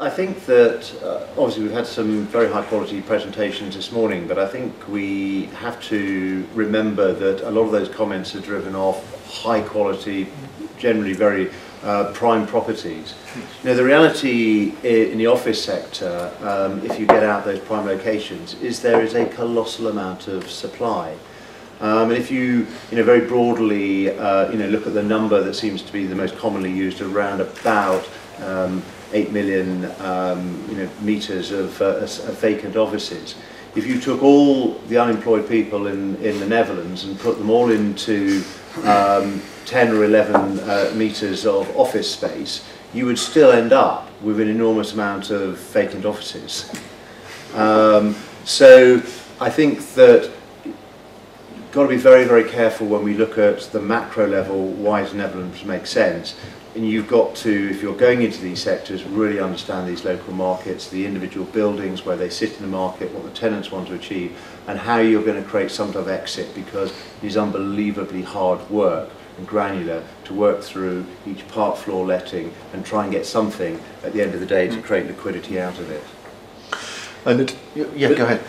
I think that obviously we've had some very high quality presentations this morning, but I think we have to remember that a lot of those comments are driven off high quality, generally very prime properties. The reality in the office sector, if you get out those prime locations, is there is a colossal amount of supply. And if you very broadly look at the number that seems to be the most commonly used, around about 8 million metres of vacant offices. If you took all the unemployed people in the Netherlands and put them all into 10 or 11 metres of office space, you would still end up with an enormous amount of vacant offices. So I think that you've got to be very, very careful when we look at the macro level, why does Netherlands make sense? And you've got to, if you're going into these sectors, really understand these local markets, the individual buildings, where they sit in the market, what the tenants want to achieve, and how you're going to create some sort of exit, because it is unbelievably hard work and granular to work through each part floor letting and try and get something at the end of the day to create liquidity out of it. And yeah, go ahead.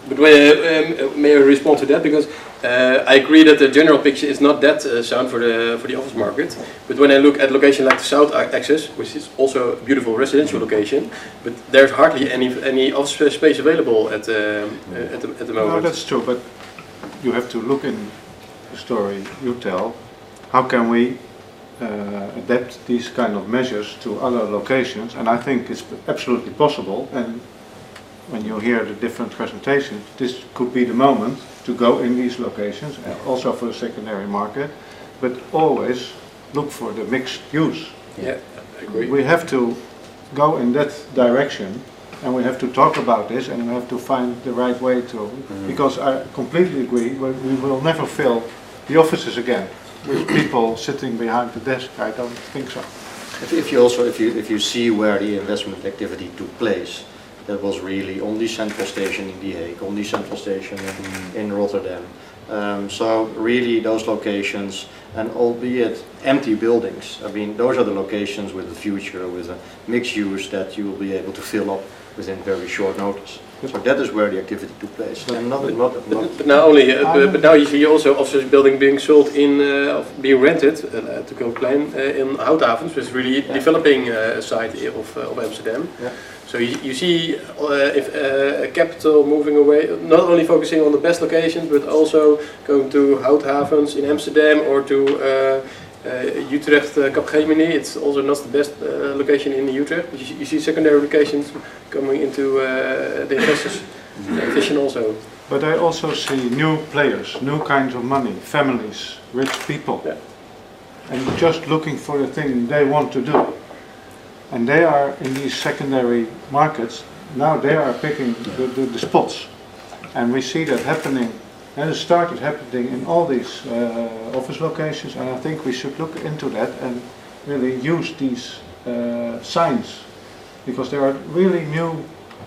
But may I respond to that? Because I agree that the general picture is not that sound for the office market. But when I look at location like the South Axis, which is also a beautiful residential location, but there's hardly any office space available at the moment. No, that's true. But you have to look in the story you tell. How can we adapt these kind of measures to other locations? And I think it's absolutely possible. And when you hear the different presentations, this could be the moment to go in these locations, also for the secondary market, but always look for the mixed use. Yeah, I agree. We have to go in that direction, and we have to talk about this, and we have to find the right way to, because I completely agree, we will never fill the offices again with people sitting behind the desk. I don't think so. If you see where the investment activity took place, that was really on the central station in The Hague, on the central station in Rotterdam. So really those locations, and albeit empty buildings, I mean those are the locations with the future, with a mixed use that you will be able to fill up within very short notice. So that is where the activity took place. And but now only, but now you see also office building being sold in, being rented, to go plain, in Houthavens, which is really developing side of Amsterdam. Yeah. So you see if capital moving away, not only focusing on the best locations, but also going to Houthavens in Amsterdam or to Utrecht, Capgemini. It's also not the best location in Utrecht. But you see secondary locations coming into the investors' vision also. But I also see new players, new kinds of money, families, rich people, and just looking for the thing they want to do. And they are in these secondary markets, now they are picking the spots. And we see that happening, and it started happening in all these office locations, and I think we should look into that and really use these signs, because there are really new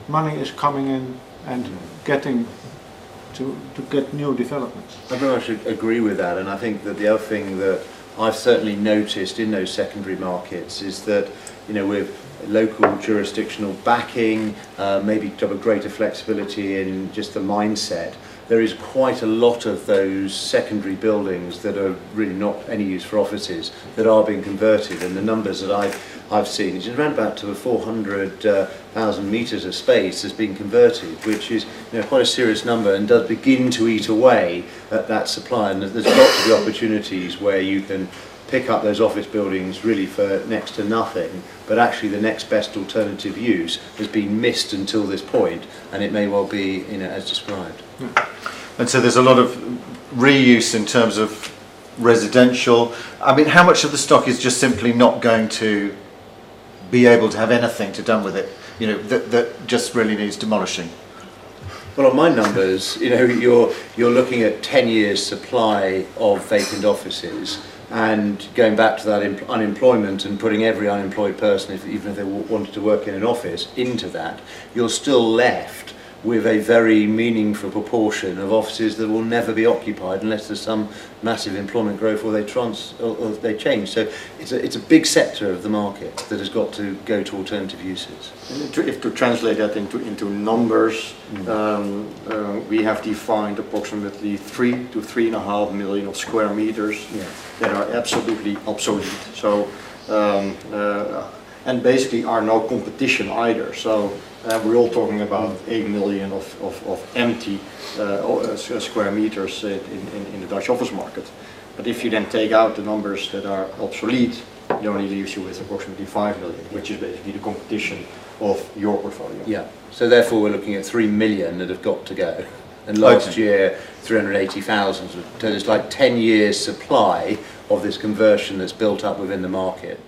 money is coming in and getting to get new developments. I very much agree with that, and I think that the other thing that I've certainly noticed in those secondary markets is that, with local jurisdictional backing, maybe to have a greater flexibility in just the mindset, there is quite a lot of those secondary buildings that are really not any use for offices that are being converted, and the numbers that I've seen is around about to 400,000 metres of space has been converted, which is quite a serious number and does begin to eat away at that supply. And there's got to be opportunities where you can pick up those office buildings really for next to nothing, but actually the next best alternative use has been missed until this point, and it may well be as described. And so there's a lot of reuse in terms of residential. I mean, how much of the stock is just simply not going to be able to have anything to done with it, that just really needs demolishing? Well, on my numbers, you're looking at 10 years supply of vacant offices, and going back to that unemployment and putting every unemployed person, even if they wanted to work in an office, into that, you're still left with a very meaningful proportion of offices that will never be occupied unless there's some massive employment growth or they change. So it's a big sector of the market that has got to go to alternative uses. And to translate that into numbers, we have defined approximately 3 to 3.5 million of square meters that are absolutely obsolete. So and basically are no competition either. So we're all talking about 8 million of empty square meters in the Dutch office market. But if you then take out the numbers that are obsolete, it only leaves you with approximately 5 million, which is basically the competition of your portfolio. Yeah, so therefore we're looking at 3 million that have got to go. And last year, 380,000. So there's like 10 years supply of this conversion that's built up within the market.